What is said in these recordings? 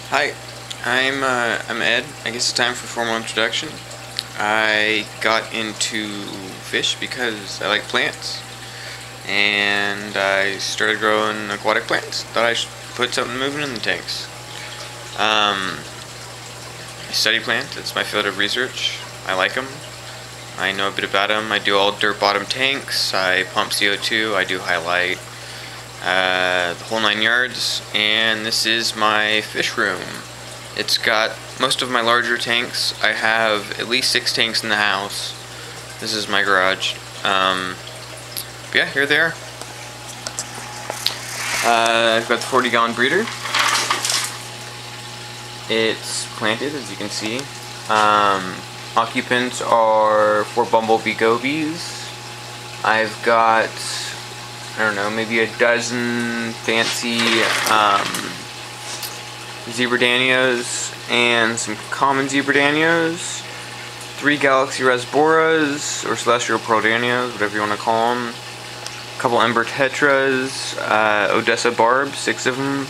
Hi, I'm Ed. I guess it's time for formal introduction. I got into fish because I like plants, and I started growing aquatic plants. Thought I should put something moving in the tanks. I study plants. It's my field of research. I like them. I know a bit about them. I do all dirt bottom tanks. I pump CO2. I do highlight. The whole 9 yards, and this is my fish room. It's got most of my larger tanks. I have at least 6 tanks in the house. This is my garage. Yeah, here they are. I've got the 40-gallon breeder. It's planted, as you can see. Occupants are 4 bumblebee gobies. I've got, I don't know, maybe a dozen fancy zebradanios and some common zebradanios, 3 galaxy rasboras or celestial pearldanios, whatever you want to call them, a couple ember tetras, Odessa barbs, 6 of them,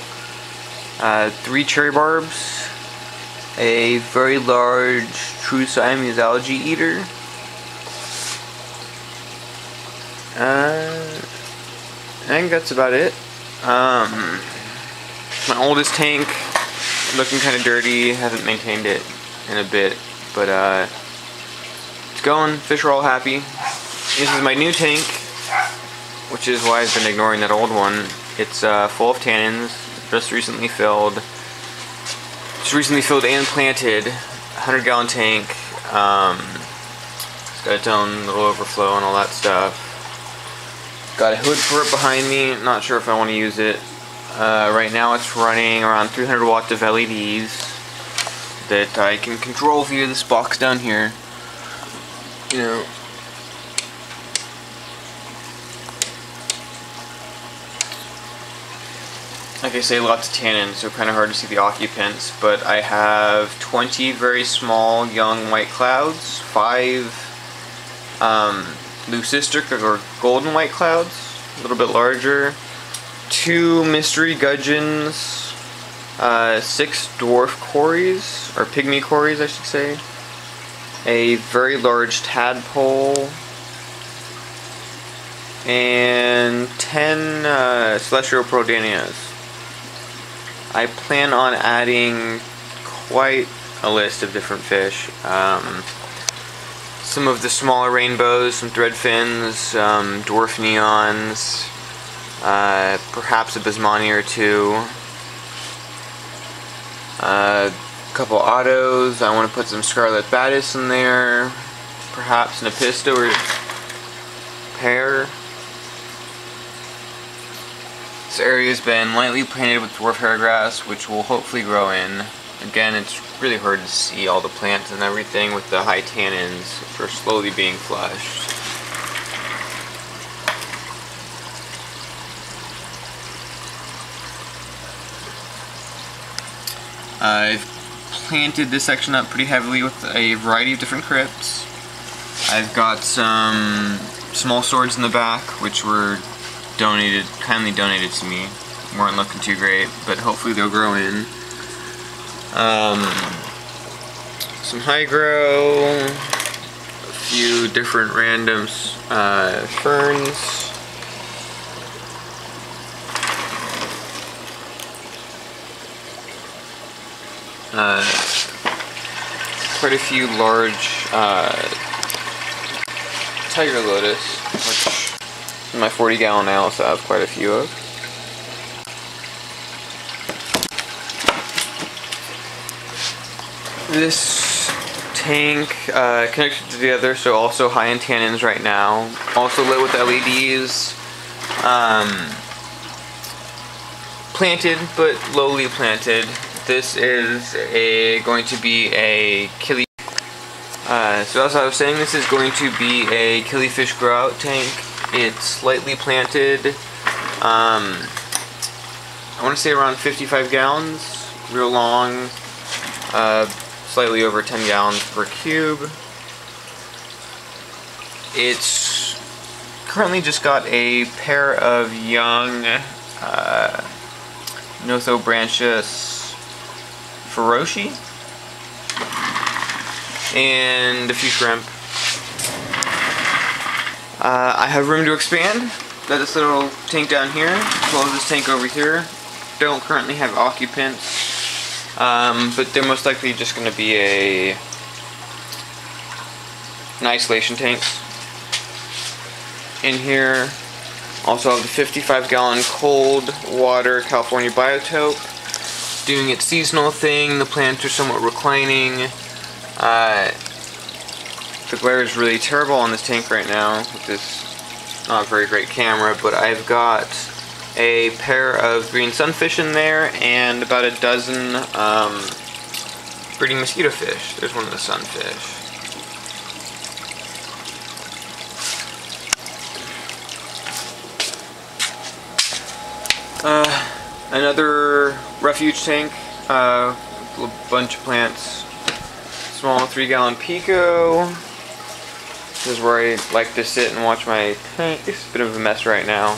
3 cherry barbs, a very large true Siamese algae eater, I think that's about it. My oldest tank, looking kind of dirty, haven't maintained it in a bit, but it's going. Fish are all happy. This is my new tank, which is why I've been ignoring that old one. It's full of tannins, just recently filled and planted. 100-gallon tank. It's got its own little overflow and all that stuff. Got a hood for it behind me. Not sure if I want to use it. Right now it's running around 300 watts of LEDs that I can control via this box down here. You know, like I say, lots of tannins, so kind of hard to see the occupants, but I have 20 very small young white clouds, 5 leucistic or golden white clouds, a little bit larger, 2 mystery gudgeons, 6 dwarf cories, or pygmy cories I should say, a very large tadpole, and 10 celestial pearldanias. I plan on adding quite a list of different fish. Some of the smaller rainbows, some thread fins, dwarf neons, perhaps a bismani or 2, a couple autos. I want to put some scarlet batis in there, perhaps an apisto or pear. This area has been lightly planted with dwarf hairgrass, which will hopefully grow in. Again, it's really hard to see all the plants and everything with the high tannins, which are slowly being flushed. I've planted this section up pretty heavily with a variety of different crypts. I've got some small swords in the back, which were kindly donated to me. Weren't looking too great, but hopefully they'll grow in. Some hygro, a few different random ferns. Quite a few large tiger lotus, which in my 40-gallon I also have quite a few of. This tank connected to the other, so also high in tannins right now. Also lit with LEDs. Planted, but lowly planted. This is going to be a killie. So as I was saying, this is going to be a killifish grow out tank. It's slightly planted. I want to say around 55 gallons. Real long. Slightly over 10 gallons per cube. It's currently just got a pair of young Nothobranchus feroci, and a few shrimp. I have room to expand. Got this little tank down here, as well as this tank over here. Don't currently have occupants, but they're most likely just going to be an isolation tank. In here, also have the 55-gallon cold water California biotope, doing its seasonal thing. The plants are somewhat reclining. The glare is really terrible on this tank right now with this not very great camera, but I've got a pair of green sunfish in there and about a dozen breeding mosquito fish. There's one of the sunfish. Another refuge tank, a bunch of plants. Small 3-gallon Pico. This is where I like to sit and watch my tank. It's a bit of a mess right now.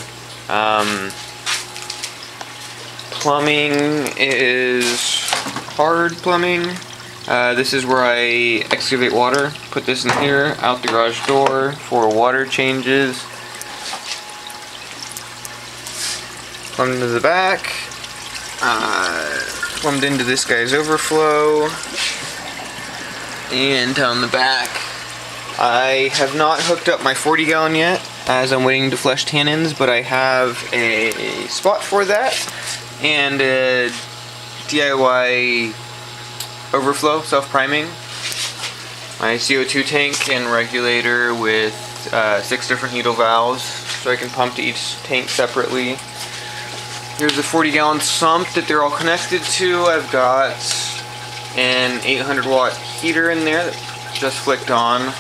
Plumbing is hard plumbing. This is where I excavate water. Put this in here, out the garage door for water changes. Plumbed into the back. Plumbed into this guy's overflow. And down the back. I have not hooked up my 40-gallon yet, as I'm waiting to flush tannins, but I have a spot for that, and a DIY overflow, self-priming. My CO2 tank and regulator with 6 different needle valves, so I can pump to each tank separately. Here's a 40-gallon sump that they're all connected to. I've got an 800-watt heater in there that just flicked on,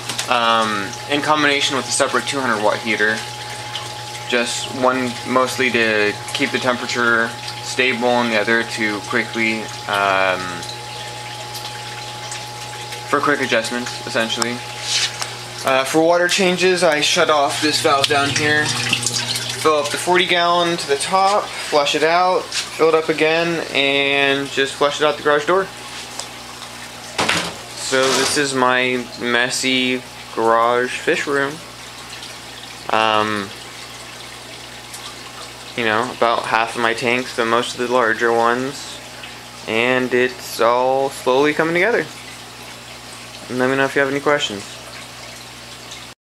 in combination with a separate 200-watt heater. Just one mostly to keep the temperature stable, and the other to quickly, for quick adjustments, essentially. For water changes, I shut off this valve down here, fill up the 40-gallon to the top, flush it out, fill it up again, and just flush it out the garage door. So this is my messy garage fish room. You know, about half of my tanks, but most of the larger ones. And it's all slowly coming together. And let me know if you have any questions.